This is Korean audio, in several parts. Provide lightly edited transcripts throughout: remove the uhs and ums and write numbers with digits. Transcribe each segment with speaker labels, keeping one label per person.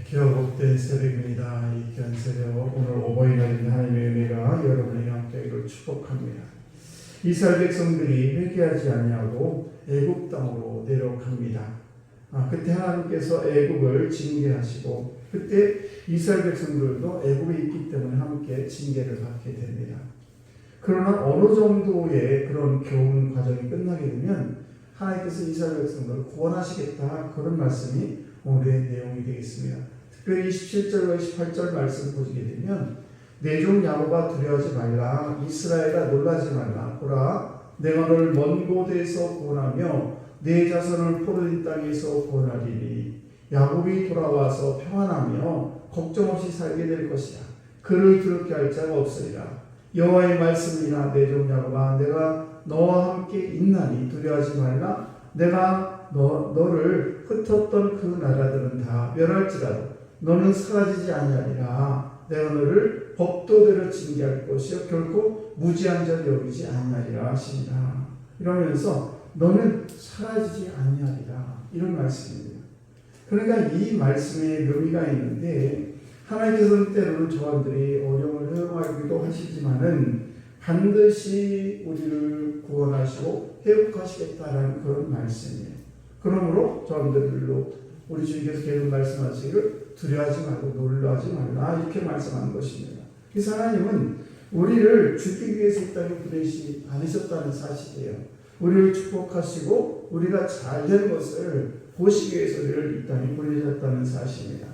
Speaker 1: 기억 복된 새벽입니다. 이 귀한 새벽, 오늘 어버이날인 하나님의 은혜가 여러분에게 함께하기를 축복합니다. 이스라엘 백성들이 회개하지 아니하고 애굽 땅으로 내려갑니다. 그때 하나님께서 애굽을 징계하시고 그때 이스라엘 백성들도 애굽에 있기 때문에 함께 징계를 받게 됩니다. 그러나 어느 정도의 그런 교훈 과정이 끝나게 되면 하나님께서 이스라엘 백성들을 구원하시겠다, 그런 말씀이 오늘의 내용이 되겠습니다. 특별히 27절과 28절 말씀 보시게 되면 내 종 야곱아 두려워하지 말라, 이스라엘아 놀라지 말라. 보라, 내가 너를 먼 곳에서 구원하며 내 자손을 포로된 땅에서 구원하리니 야곱이 돌아와서 평안하며 걱정 없이 살게 될 것이라. 그를 두렵게 할 자가 없으리라. 여호와의 말씀이나 내 종 야곱아, 내가 너와 함께 있나니 두려워하지 말라. 내가 너를 흩었던 그 나라들은 다 멸할지라도 너는 사라지지 아니하리라. 내가 너를 법도대로 징계할 것이요 결코 무지한 자를 여기지 아니하리라 하시니라. 이러면서 너는 사라지지 아니하리라, 이런 말씀입니다. 그러니까 이 말씀에 묘미가 있는데, 하나님께서는 때로는 저들이 어려움을 허용하기도 하시지만은 반드시 우리를 구원하시고 회복하시겠다라는 그런 말씀이에요. 그러므로 저들로 우리 주님께서 계속 말씀하시기를 두려워하지 말고 놀라지 말라, 이렇게 말씀하는 것입니다. 그래서 하나님은 우리를 죽이기 위해서 이 땅에 보내시지 않으셨다는 사실이에요. 우리를 축복하시고 우리가 잘된 것을 보시기 위해서 우리를 이 땅에 보내셨다는 사실입니다.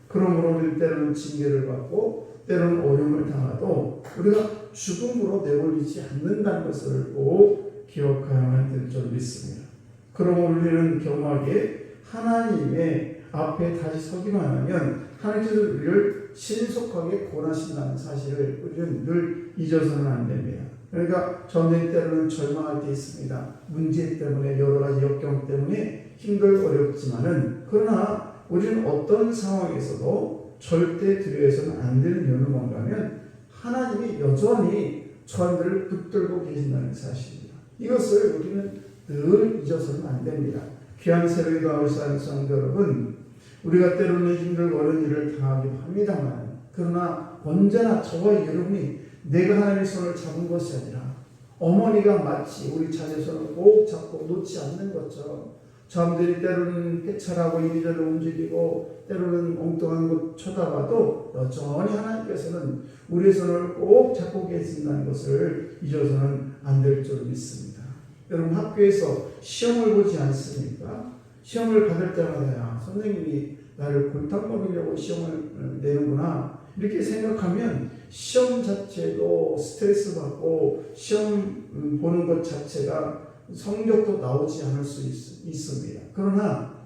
Speaker 1: 그러므로 우리는 때로는 징계를 받고 때로는 어려움을 당하도 우리가 죽음으로 내몰리지 않는다는 것을 꼭 기억해야만 될 줄 믿습니다. 그러므로 우리는 겸하게 하나님의 앞에 다시 서기만 하면 하나님께서 우리를 신속하게 구원하신다는 사실을 우리는 늘 잊어서는 안 됩니다. 그러니까 저는 때로는 절망할 때 있습니다. 문제 때문에, 여러 가지 역경 때문에 힘들고 어렵지만은, 그러나 우리는 어떤 상황에서도 절대 두려워해서는 안 되는 이유는 뭔가 하면 하나님이 여전히 저들을 붙들고 계신다는 사실입니다. 이것을 우리는 늘 잊어서는 안 됩니다. 귀한 새벽에 나오신 성도 여러분, 우리가 때로는 힘들고 어려운 일을 당하기도 합니다만, 그러나 언제나 저와 여러분이 내가 하나님의 손을 잡은 것이 아니라 어머니가 마치 우리 자녀의 손을 꼭 잡고 놓지 않는 것처럼 저들이 때로는 폐찰하고 이리저리 움직이고 때로는 엉뚱한 곳 쳐다봐도 여전히 하나님께서는 우리의 손을 꼭 잡고 계신다는 것을 잊어서는 안 될 줄 믿습니다. 여러분, 학교에서 시험을 보지 않습니까? 시험을 받을 때마다 선생님이 나를 골탕 먹이려고 시험을 내는구나, 이렇게 생각하면 시험 자체도 스트레스 받고 시험 보는 것 자체가 성적도 나오지 않을 수 있습니다. 그러나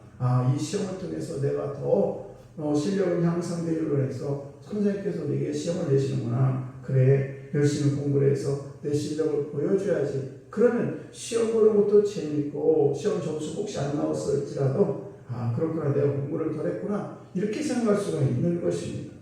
Speaker 1: 이 시험을 통해서 내가 더 실력을 향상되기로 해서 선생님께서 내게 시험을 내시는구나, 그래 열심히 공부를 해서 내 실력을 보여줘야지. 그러면 시험 보는 것도 재밌고 시험 점수 혹시 안 나왔을지라도 그렇구나, 내가 공부를 덜 했구나, 이렇게 생각할 수가 있는 것입니다.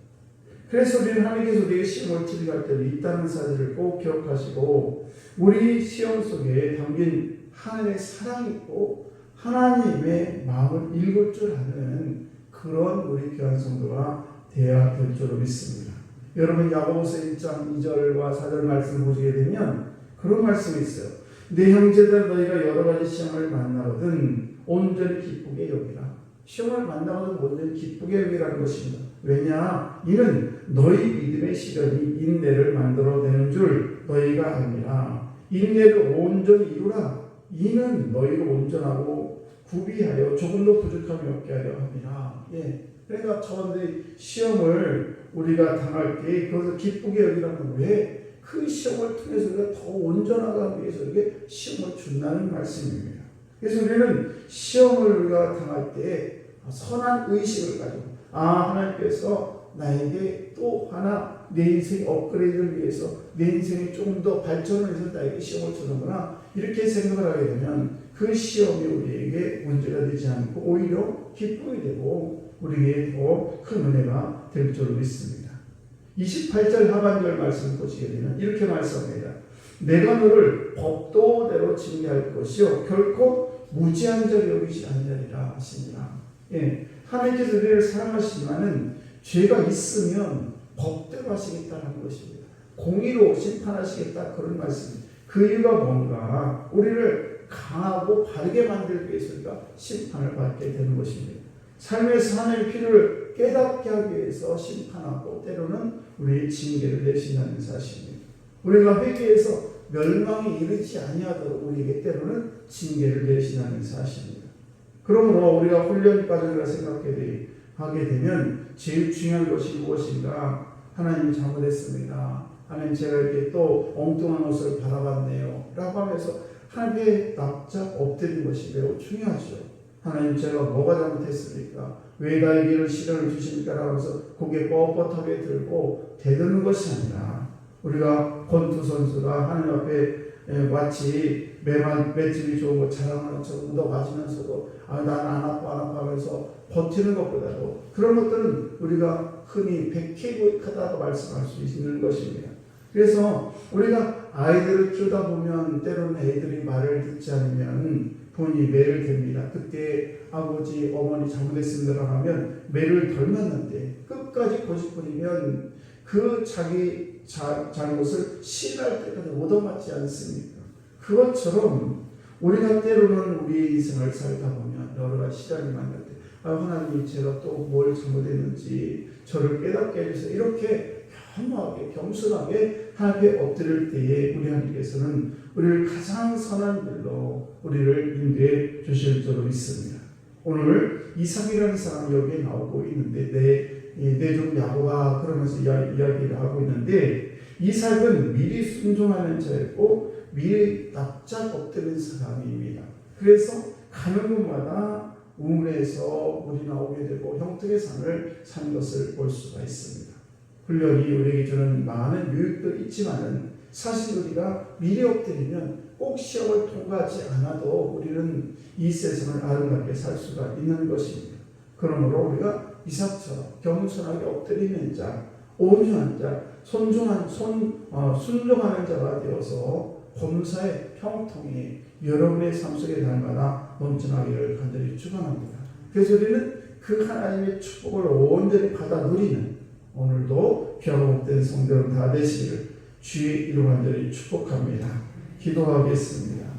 Speaker 1: 그래서 우리는 하나님께서 우리에게 시험을 치료할 때도 있다는 사실을 꼭 기억하시고, 우리 시험 속에 담긴 하나님의 사랑이 있고 하나님의 마음을 읽을 줄 아는 그런 우리 귀한 성도가 되어야 될 줄로 믿습니다. 여러분, 야고보서 1장 2절과 4절 말씀을 보시게 되면 그런 말씀이 있어요. 내 형제들, 너희가 여러 가지 시험을 만나거든 온전히 기쁘게 여기라. 시험을 만나거든 온전히 기쁘게 여기라는 것입니다. 왜냐? 이는 너희 믿음의 시련이 인내를 만들어내는 줄 너희가 압니다. 인내를 온전히 이루라. 이는 너희를 온전하고 구비하여 조금도 부족함이 없게 하려 합니다. 그러니까 저런데 시험을 우리가 당할 때 그것을 기쁘게 여기라는, 왜? 그 시험을 통해서 우리가 더 온전하기 위해서 이렇게 시험을 준다는 말씀입니다. 그래서 우리는 시험을 우리가 당할 때 선한 의식을 가지고, 하나님께서 나에게 또 하나 내 인생 업그레이드를 위해서, 내 인생이 조금 더 발전을 해서 나에게 시험을 주는구나, 이렇게 생각을 하게 되면 그 시험이 우리에게 문제가 되지 않고 오히려 기쁨이 되고 우리에게 더 큰 은혜가 될 줄 믿습니다. 28절 하반절 말씀을 보시게 되면 이렇게 말씀합니다. 내가 너를 법도대로 징계할 것이요 결코 무지한 자를 여기지 아니하리라 하시니라. 하나님께서 우리를 사랑하시지만은 죄가 있으면 법대로 하시겠다는 것입니다. 공의로 심판하시겠다 그런 말씀입니다. 그 이유가 뭔가 우리를 강하고 바르게 만들기 위해서 우리가 심판을 받게 되는 것입니다. 삶에서 하나님의 피를 깨닫게 하기 위해서 심판하고 때로는 우리의 징계를 내신다는 사실입니다. 우리가 회개해서 멸망에 이르지 아니하도록 우리에게 때로는 징계를 내신다는 사실입니다. 그러므로 우리가 훈련 과정이라 생각하게 되면 제일 중요한 것이 무엇인가? 하나님 잘못했습니다. 하나님 제가 이렇게 또 엉뚱한 것을 바라봤네요 라고 하면서 하나님께 납작 엎드리는 것이 매우 중요하죠. 하나님 제가 뭐가 잘못했습니까? 왜 나에게 이런 시련을 주십니까? 라고 해서 고개 뻣뻣하게 들고 대드는 것이 아니라 우리가 권투 선수가 하나님 앞에 마치 맷집이 좋은 거 자랑하는 것처럼 묻어 맞으면서도 난 안 아파 하면서 버티는 것보다도 그런 것들은 우리가 흔히 백해고익하다고 말씀할 수 있는 것입니다. 그래서 우리가 아이들을 키우다 보면 때로는 애들이 말을 듣지 않으면 본인이 매를 댑니다. 그때 아버지 어머니 잘못했습니다 하면 매를 덜 맞는데 끝까지 고집부리면 그 자기 잘못을 시인할 때까지 얻어맞지 않습니까? 그것처럼 우리가 때로는 우리의 인생을 살다 보면 여러 가지 시련을 만날 때 하나님 제가 또 뭘 잘못했는지 저를 깨닫게 해주세요. 이렇게 겸허하게 겸손하게 하나님께 엎드릴 때에 우리 하나님께서는 우리를 가장 선한 길로 우리를 인도해 주실 줄로 믿습니다. 오늘 이삭이라는 사람이 여기에 나오고 있는데 내 좀 야곱아 그러면서 이야기를 하고 있는데 이삭은 미리 순종하는 자였고 미리 납작 엎드린 사람입니다. 그래서 가는 곳마다 우물에서 물이 나오게 되고 형통의 삶을 사는 것을 볼 수가 있습니다. 훈련이 우리에게 주는 많은 유익도 있지만은 사실 우리가 미리 엎드리면 꼭 시험을 통과하지 않아도 우리는 이 세상을 아름답게 살 수가 있는 것입니다. 그러므로 우리가 이삭처럼 겸손하게 엎드리는 자, 온유한 자, 순종하는 자가 되어서 범사의 평통이 여러분의 삶 속에 날마다 넘쳐나기를 간절히 축원합니다. 그래서 우리는 그 하나님의 축복을 온전히 받아 누리는 오늘도 귀하고 복된 성도들 다 되시기를 주의 이름 간절히 축복합니다. 기도하겠습니다.